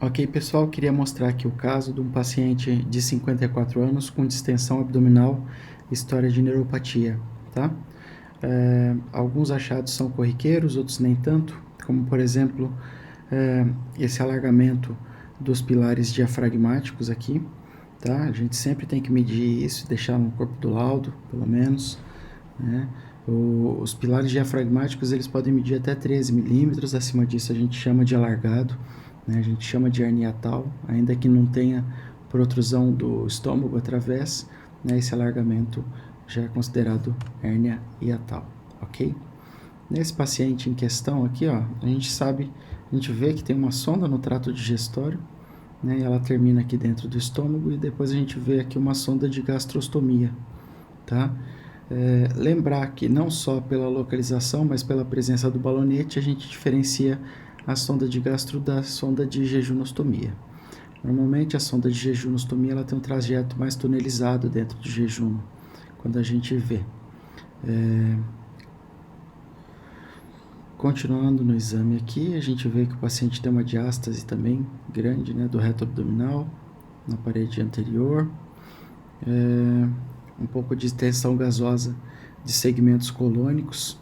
Ok, pessoal, queria mostrar aqui o caso de um paciente de 54 anos com distensão abdominal, história de neuropatia, tá? Alguns achados são corriqueiros, outros nem tanto, como por exemplo, esse alargamento dos pilares diafragmáticos aqui, tá? A gente sempre tem que medir isso, deixar no corpo do laudo, pelo menos, né? Os pilares diafragmáticos eles podem medir até 13 milímetros, acima disso a gente chama de alargado, né? A gente chama de hernia hiatal, ainda que não tenha protrusão do estômago através, né? Esse alargamento já é considerado hernia hiatal, ok? Nesse paciente em questão aqui, ó, a gente vê que tem uma sonda no trato digestório, né? E ela termina aqui dentro do estômago e depois a gente vê aqui uma sonda de gastrostomia, tá? Lembrar que não só pela localização, mas pela presença do balonete, a gente diferencia a sonda de gastro da sonda de jejunostomia. Normalmente a sonda de jejunostomia ela tem um trajeto mais tunelizado dentro do jejum, quando a gente vê. Continuando no exame aqui, a gente vê que o paciente tem uma diástase também grande, né, do reto abdominal, na parede anterior. Um pouco de extensão gasosa de segmentos colônicos,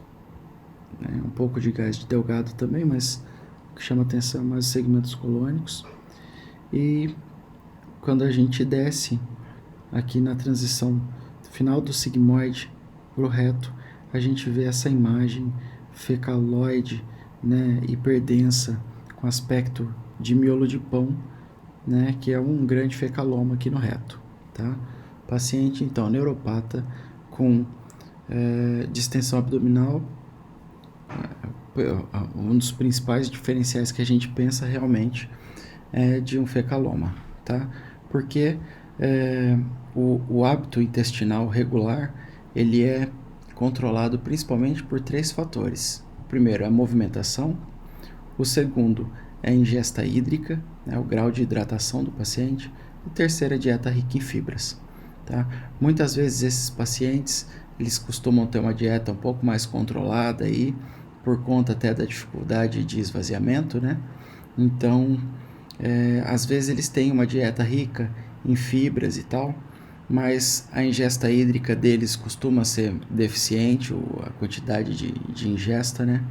né? Um pouco de gás de Delgado também, mas o que chama atenção é mais os segmentos colônicos. E quando a gente desce aqui na transição final do sigmoide para o reto, a gente vê essa imagem fecaloide, né, hiperdensa, com aspecto de miolo de pão, né, que é um grande fecaloma aqui no reto, tá? Paciente, então, neuropata com distensão abdominal. Um dos principais diferenciais que a gente pensa realmente é de um fecaloma, tá? Porque o hábito intestinal regular, ele é controlado principalmente por 3 fatores. O primeiro é a movimentação, o segundo é a ingesta hídrica, né, o grau de hidratação do paciente, e o terceiro é a dieta rica em fibras. Tá? Muitas vezes esses pacientes eles costumam ter uma dieta um pouco mais controlada aí, por conta até da dificuldade de esvaziamento, né? Então, às vezes eles têm uma dieta rica em fibras e tal, mas a ingesta hídrica deles costuma ser deficiente, a quantidade de ingesta, né?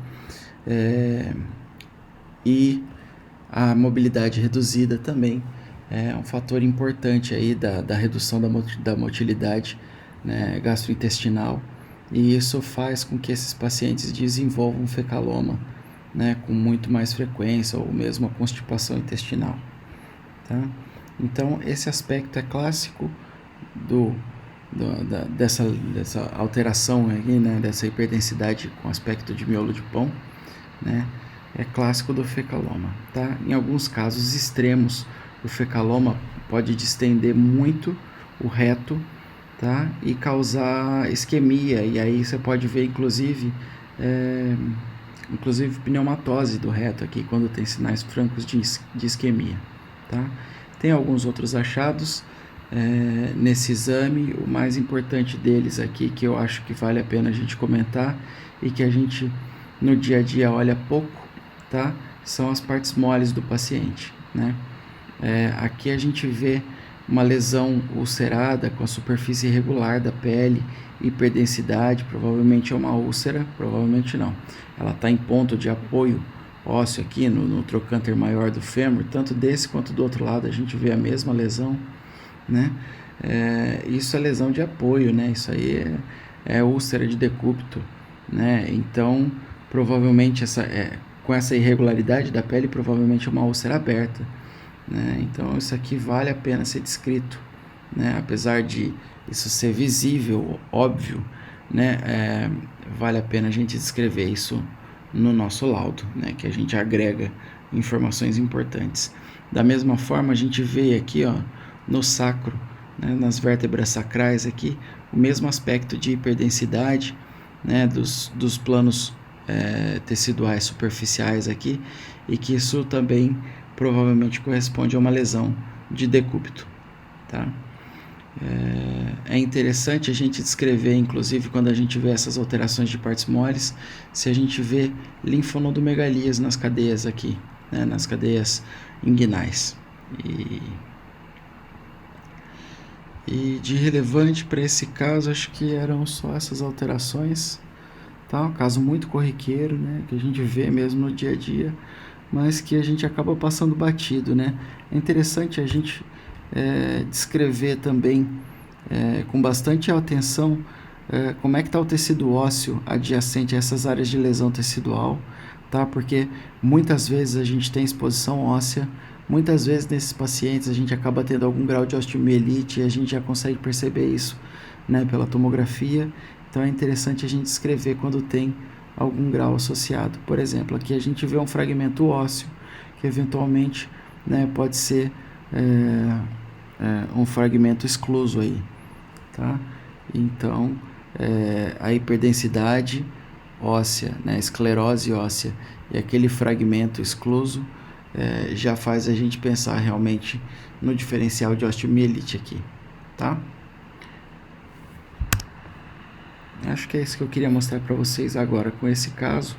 E a mobilidade reduzida também é um fator importante aí da redução da motilidade, né, gastrointestinal, e isso faz com que esses pacientes desenvolvam um fecaloma, né, com muito mais frequência, ou mesmo a constipação intestinal, tá? Então esse aspecto é clássico dessa alteração aí, né, dessa hiperdensidade com aspecto de miolo de pão, né? É clássico do fecaloma, tá? Em alguns casos extremos, o fecaloma pode distender muito o reto, tá? E causar isquemia, e aí você pode ver inclusive pneumatose do reto aqui, quando tem sinais francos de isquemia, tá? Tem alguns outros achados nesse exame, o mais importante deles aqui, que eu acho que vale a pena a gente comentar, e que a gente no dia a dia olha pouco, tá? São as partes moles do paciente, né? Aqui a gente vê uma lesão ulcerada com a superfície irregular da pele, hiperdensidade, provavelmente é uma úlcera, provavelmente não. Ela está em ponto de apoio ósseo aqui no trocânter maior do fêmur, tanto desse quanto do outro lado a gente vê a mesma lesão, né? Isso é lesão de apoio, né? Isso aí é úlcera de decúbito, né? Então, provavelmente com essa irregularidade da pele, provavelmente é uma úlcera aberta, né? Então isso aqui vale a pena ser descrito, né? Apesar de isso ser visível, óbvio, né? Vale a pena a gente descrever isso no nosso laudo, né? Que a gente agrega informações importantes. Da mesma forma, a gente vê aqui, ó, no sacro, né? Nas vértebras sacrais aqui, o mesmo aspecto de hiperdensidade, né? Dos planos teciduais superficiais aqui, e que isso também provavelmente corresponde a uma lesão de decúbito, tá? É interessante a gente descrever, inclusive quando a gente vê essas alterações de partes moles, se a gente vê linfonodomegalias nas cadeias aqui, né, nas cadeias inguinais. E de relevante para esse caso, acho que eram só essas alterações, tá? Um caso muito corriqueiro, né, que a gente vê mesmo no dia a dia, mas que a gente acaba passando batido, né? É interessante a gente descrever também com bastante atenção como é que está o tecido ósseo adjacente a essas áreas de lesão tecidual, tá? Porque muitas vezes a gente tem exposição óssea, muitas vezes nesses pacientes a gente acaba tendo algum grau de osteomielite e a gente já consegue perceber isso, né, pela tomografia. Então é interessante a gente escrever quando tem algum grau associado. Por exemplo, aqui a gente vê um fragmento ósseo que eventualmente, né, pode ser um fragmento excluso aí, tá? Então a hiperdensidade óssea, né, esclerose óssea e aquele fragmento excluso já faz a gente pensar realmente no diferencial de osteomielite aqui, tá? Acho que é isso que eu queria mostrar para vocês agora com esse caso.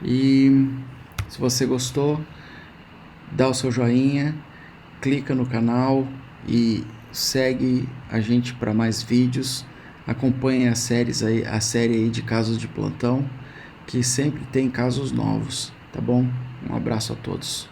E se você gostou, dá o seu joinha, clica no canal e segue a gente para mais vídeos. Acompanhe a série aí de casos de plantão, que sempre tem casos novos, tá bom? Um abraço a todos.